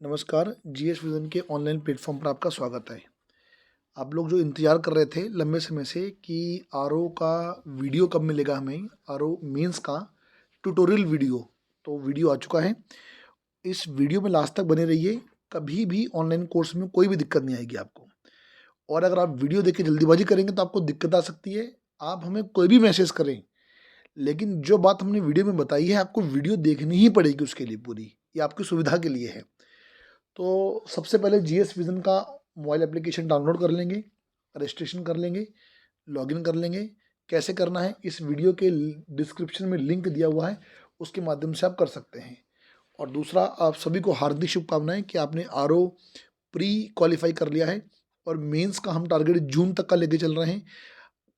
नमस्कार, GS vision के online platform पर आपका स्वागत है। आप लोग जो इंतज़ार कर रहे थे लंबे समय से कि आरओ का वीडियो कब मिलेगा हमें, आरओ मेंस का ट्यूटोरियल वीडियो, तो वीडियो आ चुका है। इस वीडियो में लास्ट तक बने रहिए, कभी भी ऑनलाइन कोर्स में कोई भी दिक्कत नहीं आएगी आपको। और अगर आप वीडियो देख के जल्दीबाज़ी करेंगे तो आपको दिक्कत आ सकती है। आप हमें कोई भी मैसेज करें, लेकिन जो बात हमने वीडियो में बताई है, आपको वीडियो देखनी ही पड़ेगी उसके लिए पूरी, ये आपकी सुविधा के लिए है। तो सबसे पहले जीएस विज़न का मोबाइल एप्लीकेशन डाउनलोड कर लेंगे, रजिस्ट्रेशन कर लेंगे, लॉगिन कर लेंगे। कैसे करना है इस वीडियो के डिस्क्रिप्शन में लिंक दिया हुआ है, उसके माध्यम से आप कर सकते हैं। और दूसरा, आप सभी को हार्दिक शुभकामनाएं कि आपने आरओ प्री क्वालिफाई कर लिया है और मेंस का हम टारगेट जून तक का लेके चल रहे हैं।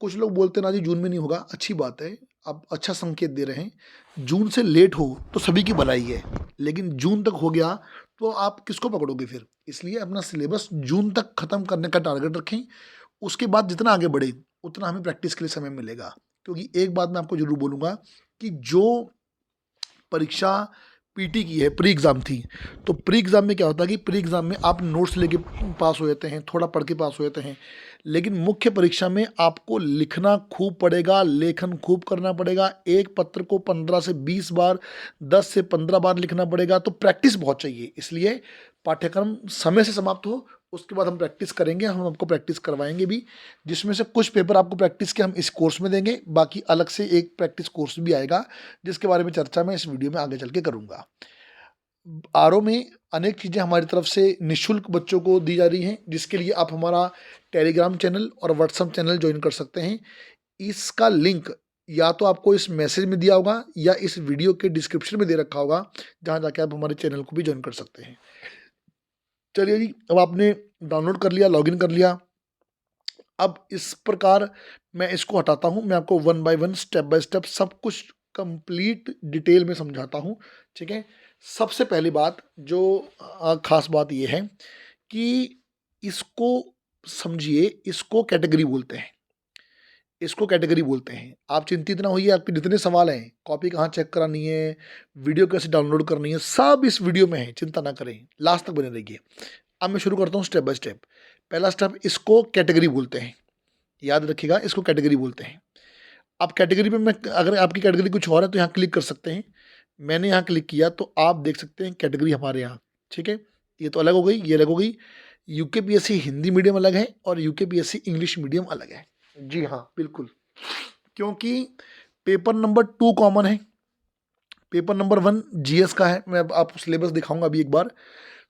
कुछ लोग बोलते हैं ना जी जून में नहीं होगा, अच्छी बात है, आप अच्छा संकेत दे रहे हैं। जून से लेट हो तो सभी की भलाई है, लेकिन जून तक हो गया तो आप किसको पकड़ोगे फिर? इसलिए अपना सिलेबस जून तक ख़त्म करने का टारगेट रखें। उसके बाद जितना आगे बढ़े, उतना हमें प्रैक्टिस के लिए समय मिलेगा। क्योंकि एक बात मैं आपको ज़रूर बोलूँगा कि जो परीक्षा पीटी की है, प्री एग्ज़ाम थी, तो प्री एग्ज़ाम में क्या होता है कि प्री एग्ज़ाम में आप नोट्स लेके पास हो जाते हैं, थोड़ा पढ़ के पास हो जाते हैं। लेकिन मुख्य परीक्षा में आपको लिखना खूब पड़ेगा, लेखन खूब करना पड़ेगा। एक पत्र को 15 से 20 बार, 10 से 15 बार लिखना पड़ेगा, तो प्रैक्टिस बहुत चाहिए। इसलिए पाठ्यक्रम समय से समाप्त हो, उसके बाद हम प्रैक्टिस करेंगे, हम आपको प्रैक्टिस करवाएँगे भी, जिसमें से कुछ पेपर आपको प्रैक्टिस के हम इस कोर्स में देंगे, बाकी अलग से एक प्रैक्टिस कोर्स भी आएगा, जिसके बारे में चर्चा मैं इस वीडियो में आगे चल के करूँगा। आरओ में अनेक चीज़ें हमारी तरफ से निःशुल्क बच्चों को दी जा रही हैं, जिसके लिए आप हमारा टेलीग्राम चैनल और व्हाट्सएप चैनल जॉइन कर सकते हैं। इसका लिंक या तो आपको इस मैसेज में दिया होगा या इस वीडियो के डिस्क्रिप्शन में दे रखा होगा, जहाँ जाके आप हमारे चैनल को भी जॉइन कर सकते हैं। चलिए जी, अब आपने डाउनलोड कर लिया, लॉगिन कर लिया। अब इस प्रकार मैं इसको हटाता हूँ, मैं आपको one by one, step by step सब कुछ कंप्लीट डिटेल में समझाता हूँ, ठीक है? सबसे पहली बात जो ख़ास बात ये है कि इसको समझिए, इसको कैटेगरी बोलते हैं, इसको कैटेगरी बोलते हैं। आप चिंतित ना होइए, आपके जितने सवाल हैं, कॉपी कहाँ चेक करानी है, वीडियो कैसे डाउनलोड करनी है, सब इस वीडियो में है, चिंता ना करें, लास्ट तक बने रहिए। अब मैं शुरू करता हूँ स्टेप बाय स्टेप। पहला स्टेप, इसको कैटेगरी बोलते हैं। याद रखिएगा, इसको कैटेगरी बोलते हैं। अब कैटेगरी में मैं, अगर आपकी कैटेगरी कुछ और है तो यहाँ क्लिक कर सकते हैं। मैंने यहाँ क्लिक किया तो आप देख सकते हैं कैटेगरी हमारे यहाँ, ठीक है? ये तो अलग हो गई, ये अलग हो गई। यूकेपीएससी हिंदी मीडियम अलग है और यूकेपीएससी इंग्लिश मीडियम अलग है। जी हाँ, बिल्कुल। क्योंकि पेपर नंबर 2 कॉमन है, पेपर नंबर 1 जीएस का है। मैं अब आपको सिलेबस दिखाऊँगा अभी एक बार।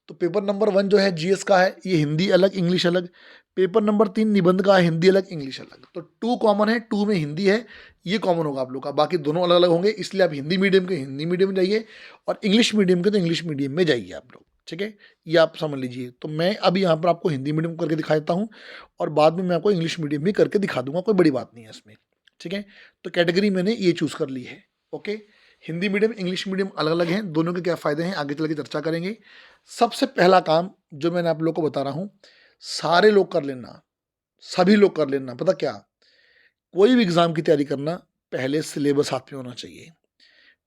तो पेपर नंबर 1 जो है जीएस का है, ये हिंदी अलग, इंग्लिश अलग। पेपर नंबर 3 निबंध का है, हिंदी अलग, इंग्लिश अलग। तो 2 कॉमन है, 2 में हिंदी है, ये कॉमन होगा आप लोग का। बाकी दोनों अलग-अलग होंगे, इसलिए आप हिंदी मीडियम के हिंदी मीडियम में जाइए और इंग्लिश मीडियम के तो इंग्लिश मीडियम में जाइए आप लोग, ठीक है? ये आप समझ लीजिए। तो मैं अभी यहाँ पर आपको हिंदी मीडियम करके दिखा देता हूँ और बाद में मैं आपको इंग्लिश मीडियम भी करके दिखा दूँगा, कोई बड़ी बात नहीं है इसमें, ठीक है? तो कैटेगरी मैंने ये चूज़ कर ली है, okay? Hindi medium, English medium अलग-अलग हैं, दोनों के क्या फ़ायदे हैं, आगे चल के चर्चा करेंगे। सबसे पहला काम जो मैंने आप लोग को बता रहा हूँ, सारे लोग कर लेना, सभी लोग कर लेना। पता क्या? कोई भी एग्ज़ाम की तैयारी करना, पहले सिलेबस हाथ में होना चाहिए।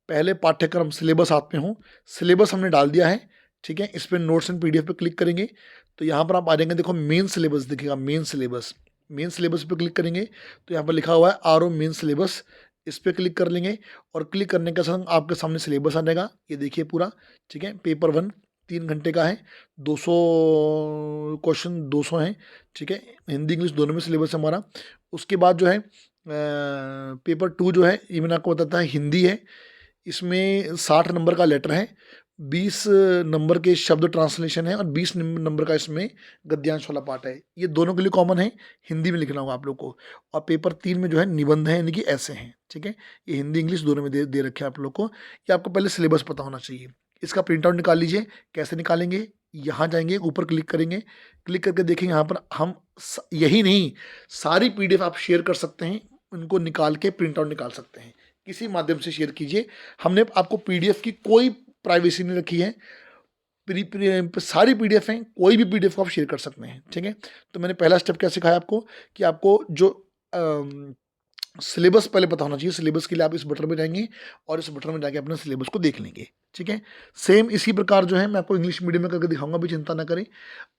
पहले पाठ्यक्रम सिलेबस हाथ में हो, सिलेबस हमने डाल दिया है, ठीक है? इस पे नोट्स एंड पीडीएफ पे क्लिक करेंगे, तो यहाँ पर आप आ जाएँगे, देखो मेन सिलेबस दिखेगा, मेन सिलेबस। मेन सिलेबस पे क्लिक करेंगे, तो यहाँ पर लिखा हुआ है आरओ मेन सिलेबस, इस पे क्लिक कर लेंगे और क्लिक करने के साथ आपके सामने सिलेबस आ जाएगा। ये देखिए पूरा, ठीक है? पेपर 1 3 घंटे का है, 200 क्वेश्चन 200 हैं, ठीक है? हिंदी, इंग्लिश दोनों में सिलेबस है हमारा। उसके बाद जो है पेपर 2 जो है, ये मैंने आपको बताया था हिंदी है। इसमें 60 नंबर का लेटर है, 20 नंबर के शब्द ट्रांसलेशन है और 20 नंबर का इसमें गद्यांश वाला पार्ट है। ये दोनों के लिए कॉमन है, हिंदी में लिखना होगा आप लोग को। और पेपर 3 में जो है निबंध है, यानी कि ऐसे हैं, ठीक है? ये हिंदी, इंग्लिश दोनों में दे दे रखे हैं आप लोग को। ये आपको पहले सिलेबस पता होना चाहिए। इसका प्रिंट आउट निकाल लीजिए। कैसे निकालेंगे? यहाँ जाएँगे, ऊपर क्लिक करेंगे, क्लिक करके देखेंगे यहाँ पर हम यही नहीं, सारी पीडीएफ आप शेयर कर सकते हैं, उनको निकाल के प्रिंट आउट निकाल सकते हैं। किसी माध्यम से शेयर कीजिए। हमने आपको पीडीएफ की कोई प्राइवेसी नहीं रखी है। सारी पीडीएफ हैं, कोई भी पीडीएफ को आप शेयर कर सकते हैं, ठीक है? तो मैंने पहला स्टेप क्या सिखाया आपको कि आपको जो सिलेबस पहले पता होना चाहिए। सिलेबस के लिए आप इस बटन में जाएंगे और इस बटन में जाके अपने सिलेबस को देख लेंगे। ठीक है, सेम इसी प्रकार जो है मैं आपको इंग्लिश मीडियम में करके दिखाऊंगा, भी चिंता ना करें।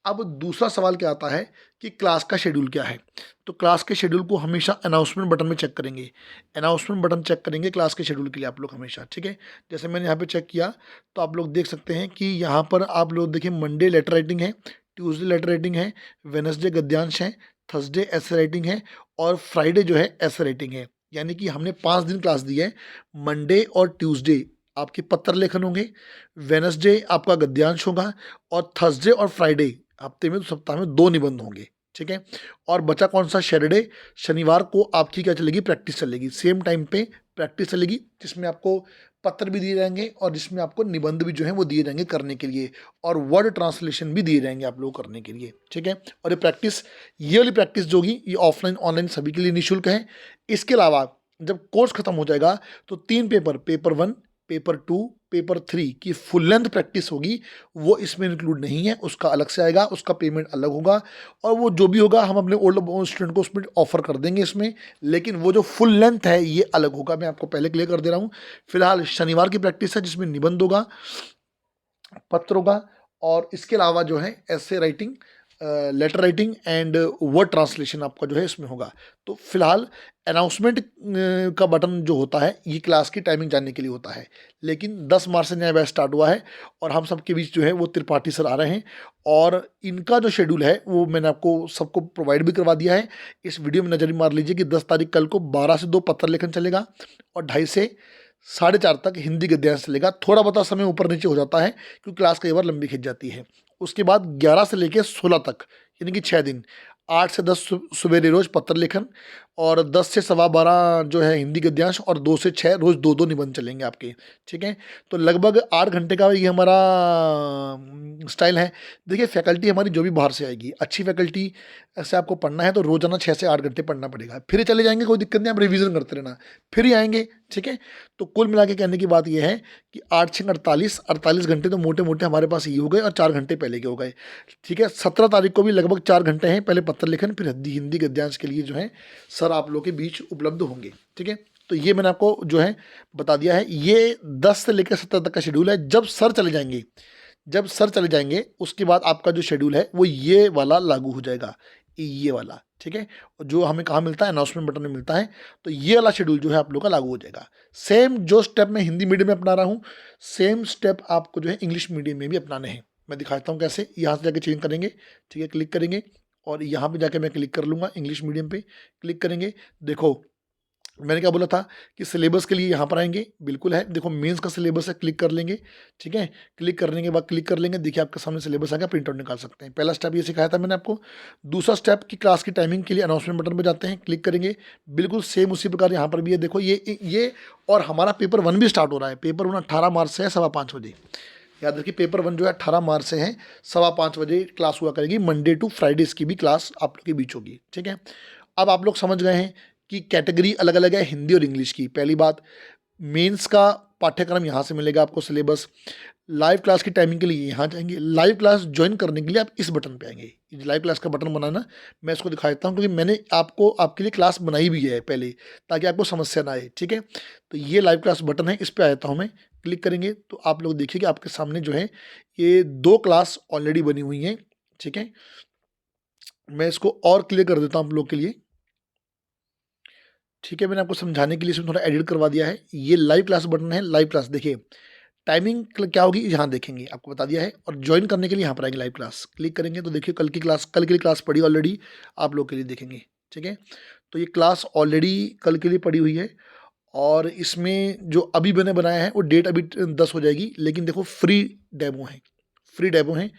अब दूसरा सवाल क्या आता है कि क्लास का शेड्यूल क्या है। तो क्लास के शेड्यूल को हमेशा अनाउंसमेंट बटन में चेक करेंगे। अनाउंसमेंट बटन चेक करेंगे क्लास के शेड्यूल के लिए आप लोग हमेशा। ठीक है, जैसे मैंने यहाँ पे चेक किया तो आप लोग देख सकते हैं कि यहाँ पर आप लोग देखिए मंडे लेटर राइटिंग है, ट्यूसडे लेटर राइटिंग है, वेनसडे गद्यांश है, थर्सडे ऐसे राइटिंग है और फ्राइडे जो है ऐसे राइटिंग है। यानी कि हमने 5 दिन क्लास दी है। मंडे और ट्यूसडे आपके पत्र लेखन होंगे, वेनसडे आपका गद्यांश होगा और थर्सडे और फ्राइडे हफ्ते में, सप्ताह में 2 निबंध होंगे। ठीक है, और बचा कौन सा, सैटरडे, शनिवार को आपकी क्या चलेगी, प्रैक्टिस चलेगी। सेम टाइम पे प्रैक्टिस चलेगी जिसमें आपको पत्र भी दिए जाएंगे और जिसमें आपको निबंध भी जो है वो दिए जाएंगे करने के लिए, और वर्ड ट्रांसलेशन भी दिए जाएंगे आप लोग करने के लिए। ठीक है, और ये प्रैक्टिस, ये वाली प्रैक्टिस जो होगी ये ऑफलाइन ऑनलाइन सभी के लिए निःशुल्क है। इसके अलावा जब कोर्स खत्म हो जाएगा तो 3 पेपर, पेपर 1, पेपर 2, पेपर 3 की फुल लेंथ प्रैक्टिस होगी, वो इसमें इंक्लूड नहीं है, उसका अलग से आएगा, उसका पेमेंट अलग होगा। और वो जो भी होगा हम अपने ओल्ड स्टूडेंट को उसमें ऑफर कर देंगे इसमें, लेकिन वो जो फुल लेंथ है ये अलग होगा। मैं आपको पहले क्लियर कर दे रहा हूँ। फिलहाल शनिवार की प्रैक्टिस है जिसमें निबंध होगा, पत्र होगा और इसके अलावा जो है ऐसे writing, letter writing and word translation आपका जो है इसमें होगा। तो फिलहाल अनाउंसमेंट का बटन जो होता है ये क्लास की टाइमिंग जानने के लिए होता है, लेकिन 10 मार्च से नया बैच स्टार्ट हुआ है और हम सबके बीच जो है वो त्रिपाठी सर आ रहे हैं और इनका जो शेड्यूल है वो मैंने आपको सबको प्रोवाइड भी करवा दिया है। इस वीडियो में नजर मार लीजिए कि 10 तारीख कल को 12 से 2 पत्र लेखन चलेगा और 2:30 से 4:30 तक हिंदी गद्यांश चलेगा। थोड़ा बहुत समय ऊपर नीचे हो जाता है क्योंकि क्लास कई बार लंबी खिंच जाती है। उसके बाद 11 से लेकर 16 तक यानी कि 6 दिन, 8 से 10 सवेरे रोज पत्र लेखन और 10 से 12:15 जो है हिंदी गद्यांश और 2 से 6 रोज 2-2 निबंध चलेंगे आपके। ठीक है, तो लगभग 8 घंटे का ये हमारा स्टाइल है। देखिए फैकल्टी हमारी जो भी बाहर से आएगी, अच्छी फैकल्टी ऐसे आपको पढ़ना है तो रोजाना 6 से 8 घंटे पढ़ना पड़ेगा। फिर चले जाएंगे, कोई दिक्कत नहीं, आप रिविजन करते रहना, फिर ही आएंगे। ठीक है, तो कुल मिला के कहने की बात यह है कि 8 6 48 घंटे तो मोटे मोटे हमारे पास ये हो गए और 4 घंटे पहले के हो गए। ठीक है, 17 तारीख को भी लगभग 4 घंटे हैं, पहले पत्र लेखन फिर हिंदी गद्यांश के लिए जो है सर आप लोग के बीच उपलब्ध होंगे। ठीक है, तो ये मैंने आपको जो है बता दिया है। ये 10 से लेकर 17 तक का शेड्यूल है। जब सर चले जाएंगे, जब सर चले जाएंगे उसके बाद आपका जो शेड्यूल है वो ये वाला लागू हो जाएगा, ये वाला। ठीक है, जो हमें कहाँ मिलता है, अनाउंसमेंट बटन में मिलता है। तो ये वाला शेड्यूल जो है आप लोग का लागू हो जाएगा। सेम जो स्टेप मैं हिंदी मीडियम में अपना रहा हूँ, सेम स्टेप आपको जो है इंग्लिश मीडियम में भी अपनाने हैं। मैं दिखाता हूँ कैसे। यहाँ से जाके चेंज करेंगे, ठीक है, क्लिक करेंगे और यहाँ पे जाके मैं क्लिक कर लूँगा, इंग्लिश मीडियम पे क्लिक करेंगे। देखो मैंने क्या बोला था कि सिलेबस के लिए यहाँ पर आएंगे, बिल्कुल है। देखो मेंस का सिलेबस है, क्लिक कर लेंगे। ठीक है, क्लिक करने के बाद क्लिक कर लेंगे, देखिए आपके सामने सिलेबस आ गया, प्रिंट आउट निकाल सकते हैं। पहला स्टेप ये सिखाया था मैंने आपको। दूसरा स्टेप की क्लास की टाइमिंग के लिए अनाउंसमेंट बटन पर जाते हैं, क्लिक करेंगे, बिल्कुल सेम उसी प्रकार यहाँ पर भी है। देखो ये और हमारा पेपर 1 भी स्टार्ट हो रहा है। पेपर 1 18 मार्च से है 5:15 बजे। याद रखिए पेपर 1 जो है 18 मार्च से है 5:15 बजे क्लास हुआ करेगी। मंडे टू फ्राइडे इसकी भी क्लास आप लोग के बीच होगी। ठीक है, अब आप लोग समझ गए हैं कि कैटेगरी अलग अलग है हिंदी और इंग्लिश की। पहली बात, मेंस का पाठ्यक्रम यहाँ से मिलेगा आपको सिलेबस। लाइव क्लास की टाइमिंग के लिए यहाँ जाएंगे, लाइव क्लास ज्वाइन करने के लिए आप इस बटन पे आएंगे। ये लाइव क्लास का बटन बनाना मैं इसको दिखा देता हूँ क्योंकि मैंने आपको आपके लिए क्लास बनाई भी है पहले, ताकि आपको समस्या ना आए। ठीक है, तो ये लाइव क्लास बटन है, इस पर आता हूँ मैं। क्लिक करेंगे तो आप लोग देखिए कि आपके सामने जो है ये 2 क्लास ऑलरेडी बनी हुई हैं। ठीक है, मैं इसको और क्लियर कर देता हूँ आप लोग के लिए। ठीक है, मैंने आपको समझाने के लिए इसमें थोड़ा एडिट करवा दिया है। ये लाइव क्लास बटन है, लाइव क्लास देखिए टाइमिंग क्या होगी यहाँ देखेंगे, आपको बता दिया है। और ज्वाइन करने के लिए यहाँ पर आएंगे, लाइव क्लास क्लिक करेंगे तो देखिए कल की क्लास, कल के लिए क्लास पड़ी ऑलरेडी, आप लोग के लिए देखेंगे। ठीक है, तो ये क्लास ऑलरेडी कल के लिए पड़ी हुई है और इसमें जो अभी मैंने बनाया है वो डेट अभी 10 हो जाएगी, लेकिन देखो फ्री डेमो है, फ्री डेमो है।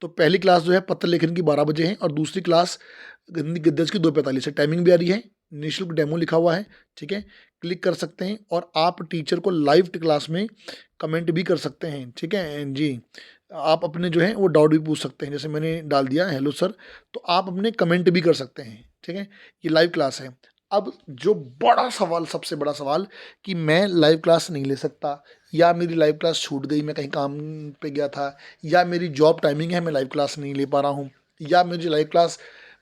तो पहली क्लास जो है पत्र लेखन की 12 बजे है और दूसरी क्लास हिंदी गद्यांश की 2:45 है। टाइमिंग भी आ रही है, निःशुल्क डेमो लिखा हुआ है। ठीक है, क्लिक कर सकते हैं और आप टीचर को लाइव क्लास में कमेंट भी कर सकते हैं। ठीक है जी, आप अपने जो है वो डाउट भी पूछ सकते हैं, जैसे मैंने डाल दिया हेलो सर, तो आप अपने कमेंट भी कर सकते हैं। ठीक है, ये लाइव क्लास है। अब जो बड़ा सवाल, सबसे बड़ा सवाल कि मैं लाइव क्लास नहीं ले सकता, या मेरी लाइव क्लास छूट गई, मैं कहीं काम पे गया था, या मेरी जॉब टाइमिंग है मैं लाइव क्लास नहीं ले पा रहा हूँ, या मुझे लाइव क्लास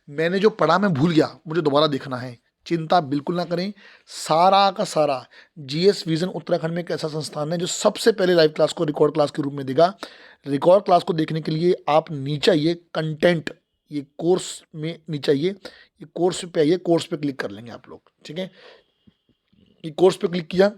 मैंने जो पढ़ा मैं भूल गया, मुझे दोबारा देखना है। चिंता बिल्कुल ना करें। सारा का सारा जीएस विजन उत्तराखंड में एक ऐसा संस्थान है जो सबसे पहले लाइव क्लास को रिकॉर्ड क्लास के रूप में देगा। रिकॉर्ड क्लास को देखने के लिए आप नीचे आइए, कंटेंट, ये कोर्स में नीचे आइए, ये कोर्स पे आइए, कोर्स पे क्लिक कर लेंगे आप लोग, ठीक है। ये कोर्स पे क्लिक किया।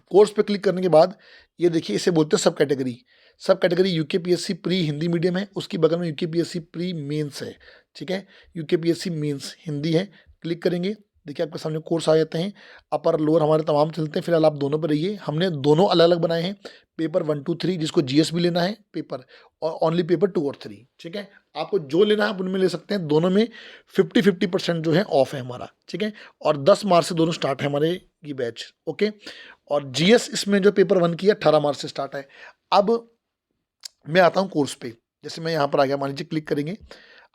कोर्स पे क्लिक करने के बाद ये देखिए, इसे बोलते हैं सब कैटेगरी। सब category UKPSC pre Hindi medium है, उसकी बगल में यूकेपीएससी प्री मेंस है, ठीक है। यूकेपीएससी मेंस हिंदी है, क्लिक करेंगे। देखिए आपके सामने कोर्स आ जाते हैं, अपर लोअर हमारे तमाम चलते हैं। फिलहाल आप दोनों पर रहिए। हमने दोनों अलग अलग बनाए हैं, पेपर 1 2 3, जिसको जीएस भी लेना है पेपर, और ओनली पेपर 2 और 3, ठीक है। आपको जो लेना है आप उनमें ले सकते हैं। दोनों में 50-50% जो है ऑफ है हमारा, ठीक है। और 10 मार्च से दोनों स्टार्ट है हमारे ये बैच, ओके। और जीएस इसमें जो पेपर 1 की 18 मार्च से स्टार्ट है। अब मैं आता हूँ कोर्स पे। जैसे मैं यहाँ पर आ गया, मान लीजिए क्लिक करेंगे।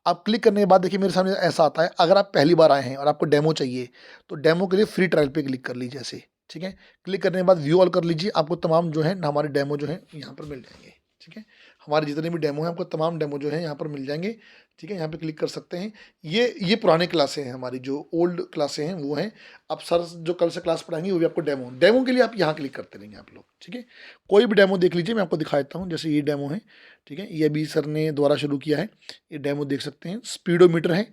अब क्लिक करने के बाद देखिए मेरे सामने ऐसा आता है, अगर आप पहली बार आए हैं और आपको डेमो चाहिए तो डेमो के लिए फ्री ट्रायल पे क्लिक कर लीजिए ऐसे, ठीक है। क्लिक करने के बाद व्यू ऑल कर लीजिए, आपको तमाम जो है हमारे डेमो जो है यहाँ पर मिल जाएंगे, ठीक है। हमारे जितने भी डेमो हैं आपको तमाम डेमो जो है यहाँ पर मिल जाएंगे, ठीक है। यहाँ पे क्लिक कर सकते हैं। ये पुराने क्लासें हैं हमारी, जो ओल्ड क्लासें हैं वो हैं। अब सर जो कल से क्लास पढ़ाएंगे वो भी आपको डेमो, डेमो के लिए आप यहाँ क्लिक करते रहेंगे आप लोग, ठीक है। कोई भी डेमो देख लीजिए, मैं आपको दिखा देता हूँ। जैसे ये डेमो है, ठीक है, ये अभी सर ने दोबारा शुरू किया है। ये डेमो देख सकते हैं, स्पीडोमीटर है।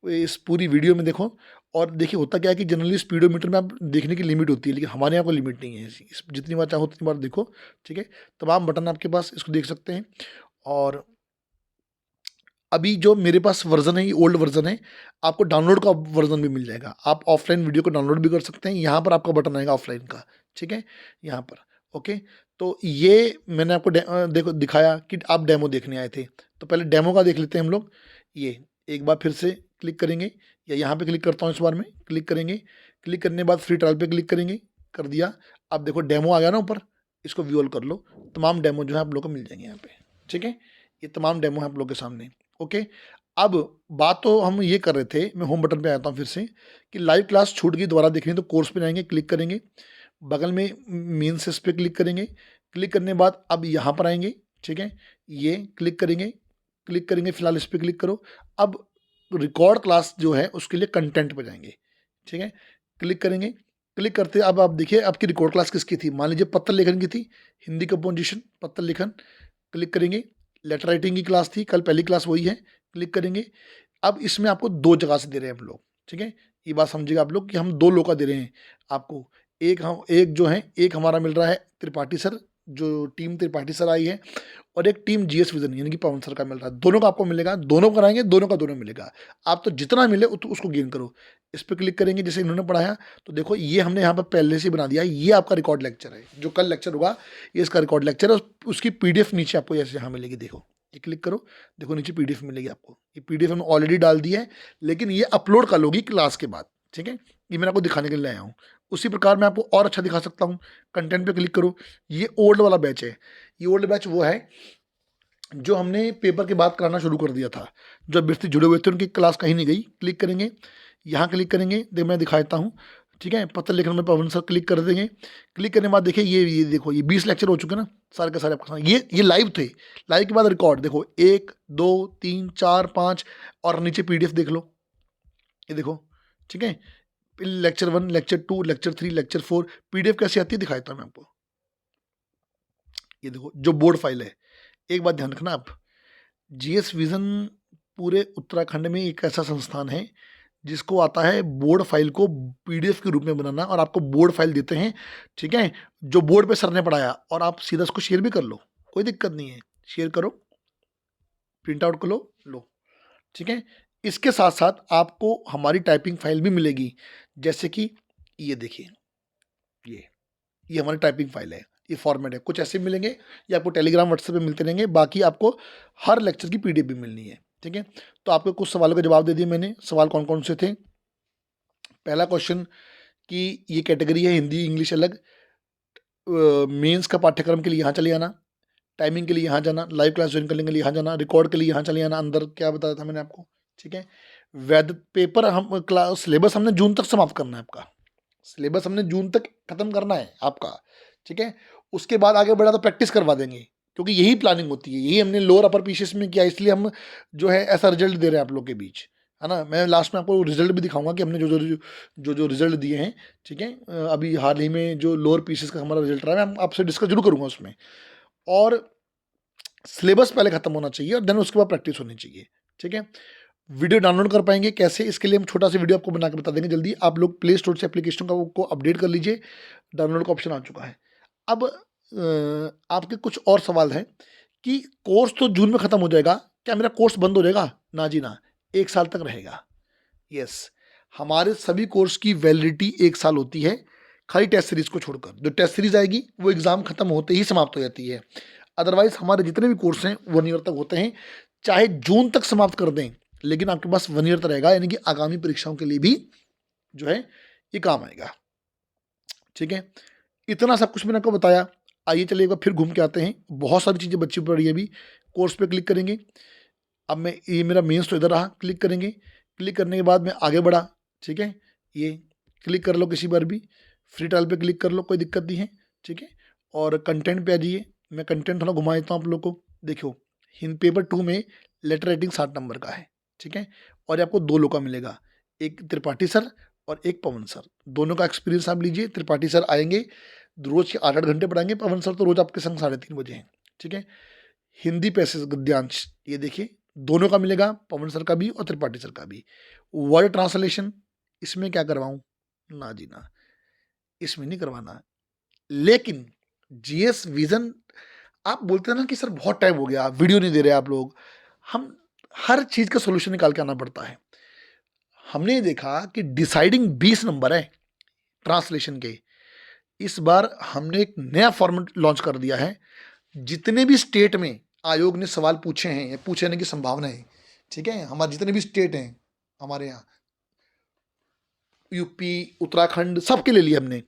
इस पूरी वीडियो में देखो। और देखिए होता क्या है कि जनरली स्पीडोमीटर में आप देखने की लिमिट होती है, लेकिन हमारे यहाँ कोई लिमिट नहीं है। जितनी बार चाहो उतनी बार देखो, ठीक है। तमाम बटन आपके पास, इसको देख सकते हैं। और अभी जो मेरे पास वर्जन है ये ओल्ड वर्जन है, आपको डाउनलोड का वर्जन भी मिल जाएगा। आप ऑफलाइन वीडियो को डाउनलोड भी कर सकते हैं। यहाँ पर आपका बटन आएगा ऑफलाइन का, ठीक है, यहाँ पर, ओके। तो ये मैंने आपको देखो दिखाया कि आप डेमो देखने आए थे, तो पहले डेमो का देख लेते हैं हम लोग। ये एक बार फिर से क्लिक करेंगे, या यहाँ पे क्लिक करता हूँ, इस बार में क्लिक करेंगे। क्लिक करने के बाद फ्री ट्रायल पे क्लिक करेंगे, कर दिया। अब देखो डेमो आ गया ना ऊपर, इसको व्यू ऑल कर लो। तमाम डेमो जो है आप लोग को मिल जाएंगे यहाँ पे, ठीक है। ये तमाम डेमो है आप लोग के सामने, ओके। अब बात तो हम ये कर रहे थे, मैं होम बटन पे आता हूँ फिर से, कि लाइव क्लास छूट गई, दोबारा देखनी है तो कोर्स पे जाएंगे, क्लिक करेंगे। बगल में मेंस पे क्लिक करेंगे। क्लिक करने के बाद अब यहाँ पर आएंगे, ठीक है। ये क्लिक करेंगे, क्लिक करेंगे, फिलहाल इस पर क्लिक करो। अब रिकॉर्ड क्लास जो है उसके लिए कंटेंट पे जाएंगे, ठीक है। क्लिक करेंगे। क्लिक करते अब आप देखिए आपकी रिकॉर्ड क्लास किसकी थी। मान लीजिए पत्र लेखन की थी, हिंदी कंपोजिशन, पत्र लेखन। क्लिक करेंगे। लेटर राइटिंग की क्लास थी, कल पहली क्लास वही है, क्लिक करेंगे। अब इसमें आपको 2 जगह से दे रहे हैं हम लोग, ठीक है। ये बात समझिएगा आप लोग कि हम 2 लोग का दे रहे हैं आपको। एक जो है, एक हमारा मिल रहा है त्रिपाठी सर, जो टीम त्रिपाठी सर आई है, और एक टीम जीएस विजन यानी कि पवन सर का मिल रहा है। दोनों का आपको मिलेगा, दोनों कराएंगे, दोनों का दोनों मिलेगा। आप तो जितना मिले उसको गेन करो। इस पर क्लिक करेंगे, जैसे इन्होंने पढ़ाया, तो देखो ये हमने यहाँ पर पहले से बना दिया है। ये आपका रिकॉर्ड लेक्चर है, जो कल लेक्चर होगा ये इसका रिकॉर्ड लेक्चर है। उसकी पीडीएफ नीचे आपको जैसे यहाँ मिलेगी, देखो ये क्लिक करो, देखो नीचे पीडीएफ मिलेगी आपको। ये पीडीएफ हमने ऑलरेडी डाल दी है, लेकिन ये अपलोड कर लोगी क्लास के बाद, ठीक है। ये मैं आपको दिखाने के लिए आया हूँ। उसी प्रकार मैं आपको और अच्छा दिखा सकता हूँ। कंटेंट पे क्लिक करो। ये ओल्ड वाला बैच है। ये ओल्ड बैच वो है जो हमने पेपर के बाद कराना शुरू कर दिया था। जो अभ्यर्थी जुड़े हुए थे उनकी क्लास कहीं नहीं गई। क्लिक करेंगे, यहाँ क्लिक करेंगे, मैं दिखा देता हूँ, ठीक है। पत्र लेखन में पवन सर क्लिक कर देंगे। क्लिक करने के बाद देखिए ये देखो, ये 20 लेक्चर हो चुके ना सारे के सारे आपके सामने। ये लाइव थे। लाइव के बाद रिकॉर्ड देखो, 1 2 3 4 5, और नीचे पीडीएफ देख लो, ये देखो, ठीक है। Lecture 1, lecture 2, lecture 3, lecture 4, PDF कैसी आती है दिखा देता हूँ मैं आपको। ये देखो जो बोर्ड फाइल है। एक बात ध्यान रखना आप, जीएस विजन पूरे उत्तराखंड में एक ऐसा संस्थान है जिसको आता है बोर्ड फाइल को पीडीएफ के रूप में बनाना, और आपको बोर्ड फाइल देते हैं, ठीक है, जो बोर्ड पे सर ने पढ़ाया, और आप सीधा उसको शेयर भी कर लो, कोई दिक्कत नहीं है। शेयर करो, प्रिंट आउट कर लो, ठीक है। इसके साथ साथ आपको हमारी टाइपिंग फाइल भी मिलेगी, जैसे कि ये देखिए, ये हमारी टाइपिंग फाइल है, ये फॉर्मेट है। कुछ ऐसे मिलेंगे, ये आपको टेलीग्राम व्हाट्सएप पे मिलते रहेंगे। बाकी आपको हर लेक्चर की पीडीएफ भी मिलनी है, ठीक है। तो आपको कुछ सवालों के जवाब दे दिए मैंने। सवाल कौन कौन से थे? पहला क्वेश्चन कि ये कैटेगरी है हिंदी इंग्लिश अलग, मेंस का पाठ्यक्रम के लिए यहाँ चले आना, टाइमिंग के लिए यहाँ जाना, लाइव क्लास ज्वाइन करने के लिए यहाँ जाना, रिकॉर्ड के लिए यहाँ चले आना। अंदर क्या बताया था मैंने आपको, ठीक है। वैध पेपर हम क्लास सिलेबस हमने जून तक समाप्त करना है आपका। सिलेबस हमने जून तक खत्म करना है आपका, ठीक है। उसके बाद आगे बढ़ा तो प्रैक्टिस करवा देंगे, क्योंकि यही प्लानिंग होती है। यही हमने लोअर अपर पीसीएस में किया, इसलिए हम जो है ऐसा रिजल्ट दे रहे हैं आप लोग के बीच, है ना। मैं लास्ट में आपको रिजल्ट भी दिखाऊंगा कि हमने जो रिजल्ट दिए हैं, ठीक है। अभी हाल ही में जो लोअर पीसीस का हमारा रिजल्ट रहा है, मैं आपसे डिस्कस जरूर करूंगा उसमें। और सिलेबस पहले खत्म होना चाहिए और देन उसके बाद प्रैक्टिस होनी चाहिए, ठीक है। वीडियो डाउनलोड कर पाएंगे कैसे, इसके लिए हम छोटा सा वीडियो आपको बना के बता देंगे जल्दी। आप लोग प्ले स्टोर से एप्लीकेशन को अपडेट कर लीजिए, डाउनलोड का ऑप्शन आ चुका है। अब आपके कुछ और सवाल हैं कि कोर्स तो जून में ख़त्म हो जाएगा, क्या मेरा कोर्स बंद हो जाएगा? ना जी ना, 1 साल तक रहेगा। यस, हमारे सभी कोर्स की वैलिडिटी 1 साल होती है, खाली टेस्ट सीरीज को छोड़कर। जो टेस्ट सीरीज आएगी वो एग्ज़ाम खत्म होते ही समाप्त हो जाती है। अदरवाइज हमारे जितने भी कोर्स हैं 1 ईयर तक होते हैं, चाहे जून तक समाप्त कर दें, लेकिन आपके पास 1 ईयर तक रहेगा, यानी कि आगामी परीक्षाओं के लिए भी जो है ये काम आएगा, ठीक है। इतना सब कुछ मैंने आपको बताया। आइए चलिए एक बार फिर घूम के आते हैं, बहुत सारी चीज़ें बची पड़ी है अभी। कोर्स पे क्लिक करेंगे। अब मैं ये मेरा मेंस तो इधर रहा, क्लिक करेंगे। क्लिक करने के बाद मैं आगे बढ़ा, ठीक है। ये क्लिक कर लो किसी बार भी, फ्री ट्रायल पे क्लिक कर लो, कोई दिक्कत नहीं है, ठीक है। और कंटेंट पे आ जाइए, मैं कंटेंट थोड़ा घुमा देता हूँ आप लोग को। देखो, हिंद पेपर 2 में लेटर राइटिंग 60 नंबर का है, ठीक है। और ये आपको 2 लोग का मिलेगा, एक त्रिपाठी सर और एक पवन सर। दोनों का एक्सपीरियंस आप लीजिए। त्रिपाठी सर आएंगे, रोज के 8-8 घंटे पढ़ाएंगे। पवन सर तो रोज आपके संग 3:30 बजे हैं, ठीक है। हिंदी पैसेज गद्यांश, ये देखिए दोनों का मिलेगा, पवन सर का भी और त्रिपाठी सर का भी। वर्ड ट्रांसलेशन, इसमें क्या करवाऊं? ना जी ना, इसमें नहीं करवाना। लेकिन जीएस विजन, आप बोलते हैं ना कि सर बहुत टाइम हो गया, वीडियो नहीं दे रहे आप लोग। हम हर चीज का सोल्यूशन निकाल के आना पड़ता है। हमने देखा कि डिसाइडिंग 20 नंबर है ट्रांसलेशन के। इस बार हमने एक नया फॉर्मेट लॉन्च कर दिया है। जितने भी स्टेट में आयोग ने सवाल पूछे हैं या पूछने की संभावना है, ठीक है, हमारे जितने भी स्टेट हैं हमारे यहाँ, यूपी, उत्तराखंड, सबके ले लिए हमने।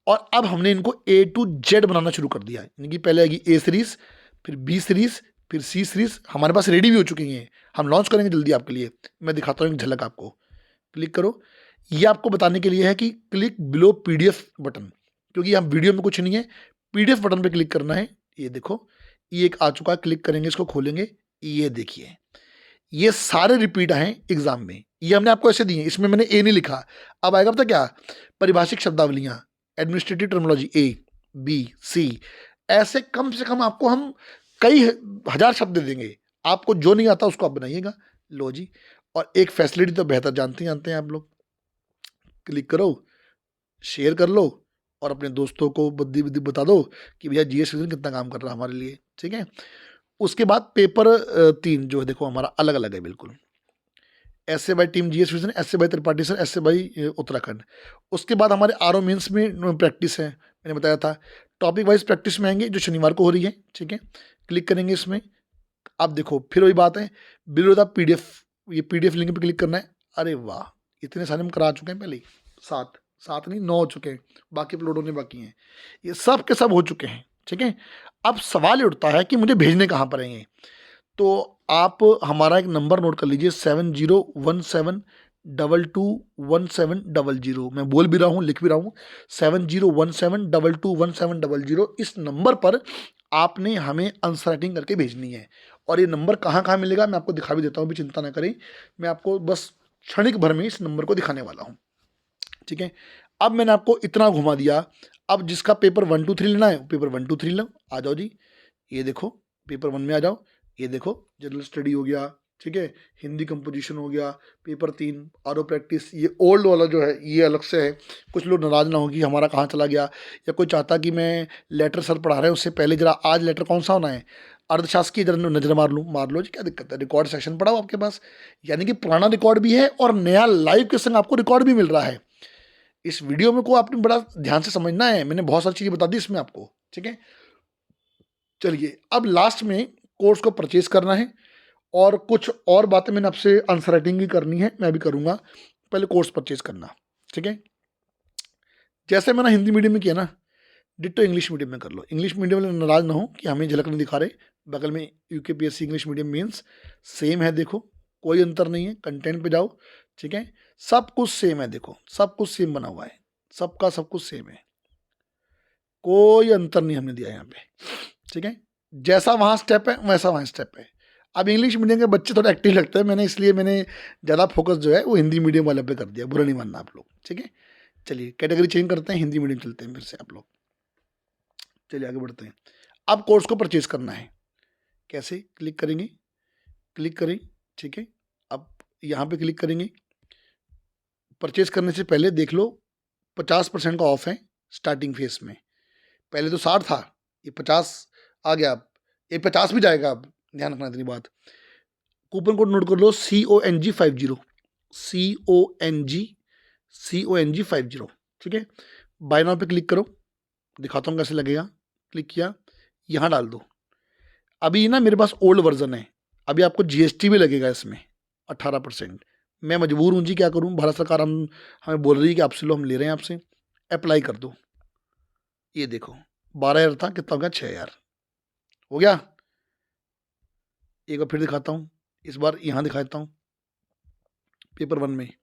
और अब हमने इनको A to Z बनाना शुरू कर दिया है। यानी कि पहले आएगी A सीरीज, फिर B सीरीज, फिर C सीरीज। हमारे पास रेडी भी हो चुकी हैं, हम लॉन्च करेंगे जल्दी आपके लिए। मैं दिखाता हूँ एक झलक आपको। क्लिक करो। ये आपको बताने के लिए है कि क्लिक बिलो PDF बटन, क्योंकि यहाँ वीडियो में कुछ नहीं है। PDF बटन पे क्लिक करना है। ये देखो, ये एक आ चुका है, क्लिक करेंगे, इसको खोलेंगे। ये देखिए, ये सारे रिपीट हैं एग्जाम में। ये हमने आपको ऐसे दिए, इसमें मैंने ए नहीं लिखा। अब आएगा पता क्या? परिभाषिक शब्दावलियां, administrative terminology, A, B, C। ऐसे कम से कम आपको हम कई हजार शब्द दे देंगे। आपको जो नहीं आता उसको आप बनाइएगा। लो जी, और एक फैसिलिटी तो बेहतर जानते हैं आप लोग। क्लिक करो, शेयर कर लो और अपने दोस्तों को बुद्धि बुद्धि बता दो कि भैया जीएस विजन कितना काम कर रहा है हमारे लिए, ठीक है। उसके बाद पेपर 3 जो है देखो हमारा अलग अलग है बिल्कुल। ऐसे बाई टीम जीएस विजन, ऐसे बाई त्रिपाठी सर, ऐसे बाई उत्तराखंड। उसके बाद हमारे आर मेंस में प्रैक्टिस है, मैंने बताया था। टॉपिक वाइज प्रैक्टिस में आएंगे जो शनिवार को हो रही है, ठीक है। क्लिक करेंगे इसमें। अब देखो फिर वही बात है, बिलो द PDF, ये PDF लिंक पे क्लिक करना है। अरे वाह, इतने सारे हम करा चुके हैं पहले ही। 7 7 नहीं 9 हो चुके हैं, बाकी अपलोड होने बाकी हैं। ये सब के सब हो चुके हैं, ठीक है। अब सवाल ये उठता है कि मुझे भेजने कहाँ पर हैं ये। तो आप हमारा एक नंबर नोट कर लीजिए, 7017221700। मैं बोल भी रहा हूँ, लिख भी रहा हूँ, 7017221700। इस नंबर पर आपने हमें आंसर राइटिंग करके भेजनी है। और ये नंबर कहाँ कहाँ मिलेगा मैं आपको दिखा भी देता हूँ, भी चिंता ना करें। मैं आपको बस क्षणिक भर में इस नंबर को दिखाने वाला हूँ, ठीक है। अब मैंने आपको इतना घुमा दिया। अब जिसका पेपर 1 2 3 लेना है, पेपर 1 2 3 लो, आ जाओ जी। ये देखो पेपर 1 में आ जाओ। ये देखो जनरल स्टडी हो गया, ठीक है, हिंदी कंपोजिशन हो गया, पेपर 3 आरो प्रैक्टिस। ये ओल्ड वाला जो है ये अलग से है। कुछ लोग नाराज ना हो कि हमारा कहाँ चला गया, या कोई चाहता कि मैं लेटर सर पढ़ा रहे हैं उससे पहले जरा आज लेटर कौन सा होना है, अर्थशास्त्र की जरा नजर मार लो जी, क्या दिक्कत है। रिकॉर्ड सेक्शन पड़ा हो आपके पास, यानी कि पुराना रिकॉर्ड भी है और नया लाइव के संग आपको रिकॉर्ड भी मिल रहा है। इस वीडियो में को आपने बड़ा ध्यान से समझना है, मैंने बहुत सारी चीज़ें बता दी इसमें आपको, ठीक है। चलिए अब लास्ट में कोर्स को परचेज करना है और कुछ और बातें मैंने आपसे आंसर राइटिंग भी करनी है, मैं भी करूँगा। पहले कोर्स परचेज करना, ठीक है। जैसे मैंने हिंदी मीडियम में किया ना, डिट्टो इंग्लिश मीडियम में कर लो। इंग्लिश मीडियम वाले नाराज ना हो कि हमें झलक नहीं दिखा रहे, बगल में UKPSC English medium means same है, देखो कोई अंतर नहीं है। कंटेंट पे जाओ, ठीक है, सब कुछ सेम है, देखो सब कुछ सेम बना हुआ है, सबका सब कुछ सेम है, कोई अंतर नहीं हमने दिया यहाँ पे, ठीक है। जैसा वहाँ स्टेप है वैसा वहाँ स्टेप है। अब इंग्लिश मीडियम के बच्चे थोड़ा एक्टिव लगते हैं, इसलिए मैंने ज़्यादा फोकस जो है वो हिंदी मीडियम वाले पे कर दिया, बुरा नहीं मानना आप लोग, ठीक है। चलिए कैटेगरी चेंज करते हैं, हिंदी मीडियम चलते हैं फिर से आप लोग। चलिए आगे बढ़ते हैं। अब कोर्स को परचेज करना है, कैसे क्लिक करेंगे, क्लिक करें, ठीक है। अब यहाँ पे क्लिक करेंगे। परचेज करने से पहले देख लो 50% का ऑफ है स्टार्टिंग फेस में। पहले तो 60 था, ये 50 आ गया, अब ये 50 भी जाएगा, अब ध्यान रखना इतनी बात। कूपन कोड नोट कर लो, CONG50, CONG50, ठीक है। बाय नाउ पे क्लिक करो, दिखाता हूँ कैसे लगेगा। क्लिक किया, यहाँ डाल दो। अभी ना मेरे पास ओल्ड वर्जन है, अभी आपको GST भी लगेगा इसमें 18%। मैं मजबूर हूँ जी, क्या करूँ, भारत सरकार हमें बोल रही है कि आपसे लो, हम ले रहे हैं आपसे, अप्लाई कर दो। ये देखो 12,000 था, कितना हो गया, 6,000 हो गया। एक बार फिर दिखाता हूँ, इस बार यहाँ दिखाता हूँ, पेपर 1 में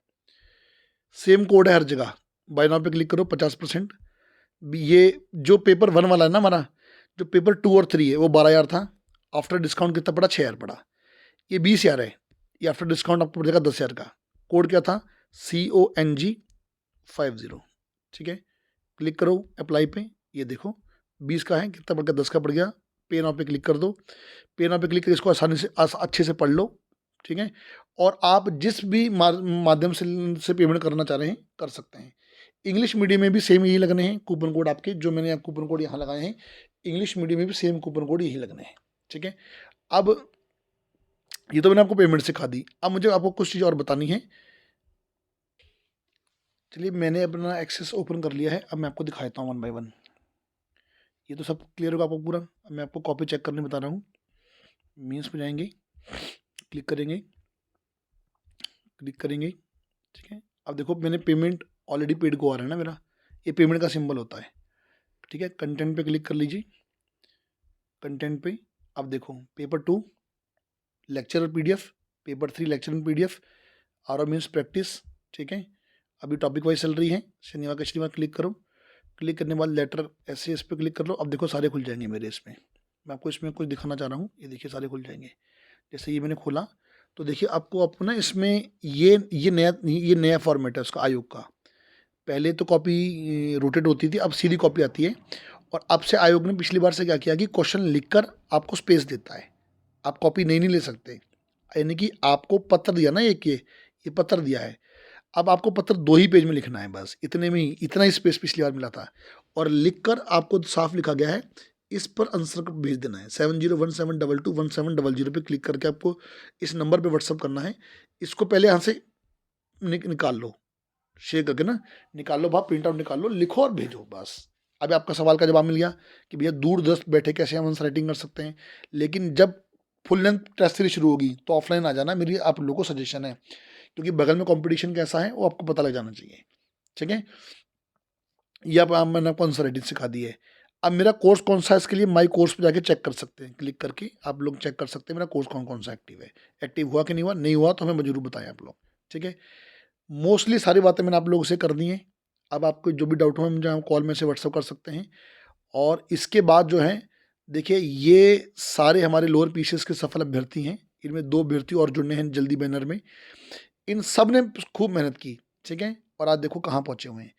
सेम कोड है हर जगह। बाय नाउ पे क्लिक करो, 50%। ये जो पेपर 1 वाला है ना हमारा, जो पेपर 2 और 3 है वो 12,000 था, आफ्टर डिस्काउंट कितना पड़ा, 6,000 पड़ा। ये 20,000 है, ये आफ्टर डिस्काउंट आपको पड़ेगा 10,000 का। कोड क्या था, CONG50, ठीक है। क्लिक करो अप्लाई पे, ये देखो 20 का है, कितना पड़ गया, 10 का पड़ गया। पे नाउ पे क्लिक कर दो। पे नाउ पे क्लिक करके इसको आसानी से अच्छे से पढ़ लो, ठीक है। और आप जिस भी माध्यम से पेमेंट करना चाह रहे हैं कर सकते हैं। इंग्लिश मीडियम में भी सेम यही लगने हैं कूपन कोड आपके, जो मैंने कूपन कोड यहाँ लगाए हैं, इंग्लिश मीडियम में भी सेम कूपन कोड यही लगने हैं, ठीक है। अब ये तो मैंने आपको पेमेंट सिखा दी, अब मुझे आपको कुछ चीज़ और बतानी है। चलिए मैंने अपना एक्सेस ओपन कर लिया है, अब मैं आपको दिखाता हूँ 1 बाय 1। ये तो सब क्लियर होगा आपको पूरा। अब मैं आपको कॉपी चेक करने बता रहा हूँ। मीन्स में जाएंगे, क्लिक करेंगे, क्लिक करेंगे, ठीक है। अब देखो मैंने पेमेंट ऑलरेडी पेड को आ रहा है ना मेरा, ये पेमेंट का सिंबल होता है, ठीक है। कंटेंट पे क्लिक कर लीजिए, कंटेंट पे अब देखो पेपर 2 लेक्चर और PDF, paper 3 lecture and PDF, R means practice, ठीक है। अभी टॉपिक वाइज चल रही है, शनिवार का शनिवार क्लिक करो। क्लिक करने के बाद लेटर ऐसे इस पर क्लिक कर लो। अब देखो सारे खुल जाएंगे मेरे इसमें, मैं आपको इसमें कुछ दिखाना चाह रहा हूँ, ये देखिए सारे खुल जाएंगे। जैसे ये मैंने खोला तो देखिए आपको ना इसमें ये नया फॉर्मेट है उसका, आयोग का। पहले तो कॉपी रोटेट होती थी, अब सीधी कॉपी आती है। और अब से आयोग ने पिछली बार से क्या किया कि क्वेश्चन लिखकर आपको स्पेस देता है, आप कॉपी नहीं ले सकते। यानी कि आपको पत्र दिया ना, एक ये पत्र दिया है, अब आपको पत्र 2 ही पेज में लिखना है, बस इतने में ही, इतना ही स्पेस पिछली बार मिला था। और लिखकर आपको साफ लिखा गया है, इस पर आंसर को भेज देना है। 7017221700 पे क्लिक करके आपको इस नंबर पे व्हाट्सअप करना है। इसको पहले यहाँ से निकाल लो, शेयर करके ना निकाल लो, भाव प्रिंट आउट निकाल लो, लिखो और भेजो, बस। अभी आपका सवाल का जवाब मिल गया कि भैया दूर दस्त बैठे कैसे हम आंसर राइटिंग कर सकते हैं। लेकिन जब फुल लेंथ टेस्ट सीरीज शुरू होगी तो ऑफलाइन आ जाना, मेरी आप लोगों को सजेशन है, क्योंकि बगल में कंपटीशन कैसा है वो आपको पता लग जाना चाहिए, ठीक है। ये आप मैंने आपको आंसर राइटिंग सिखा दी है। अब मेरा कोर्स कौन सा है, इसके लिए माई कोर्स पे जाके चेक कर सकते हैं, क्लिक करके आप लोग चेक कर सकते हैं मेरा कोर्स कौन कौन सा एक्टिव है। एक्टिव हुआ कि नहीं हुआ, नहीं हुआ तो हमें जरूर बताएं आप लोग, ठीक है। मोस्टली सारी बातें मैंने आप लोगों से कर दी हैं। अब आपको जो भी डाउट हो मुझे आप कॉल में से व्हाट्सअप कर सकते हैं। और इसके बाद जो है देखिए, ये सारे हमारे लोअर पीसीएस के सफल अभ्यर्थी हैं, इनमें 2 अभ्यर्थी और जुड़ने हैं जल्दी बैनर में। इन सब ने खूब मेहनत की, ठीक है। और आज देखो कहाँ पहुँचे हुए हैं।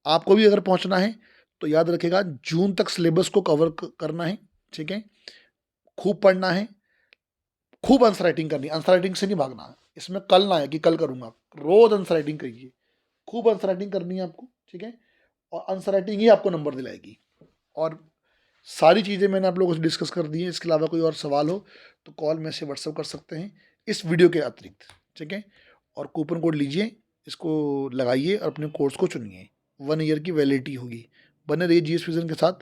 आपको भी अगर पहुँचना है तो याद रखेगा जून तक सिलेबस को कवर करना है, ठीक है। खूब पढ़ना है, खूब आंसर राइटिंग करनी है, आंसर राइटिंग से नहीं भागना। इसमें कल ना है कि कल करूँगा, रोज आंसर राइटिंग करिए, खूब आंसर राइटिंग करनी है आपको, ठीक है। और आंसर राइटिंग ही आपको नंबर दिलाएगी। और सारी चीज़ें मैंने आप लोगों से डिस्कस कर दी हैं। इसके अलावा कोई और सवाल हो तो कॉल में से व्हाट्सअप कर सकते हैं इस वीडियो के अतिरिक्त, ठीक है। और कूपन कोड लीजिए, इसको लगाइए और अपने कोर्स को चुनिए। 1 ईयर की वैलिडिटी होगी। बने रहिए GS विजन के साथ।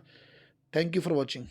Thank you for watching.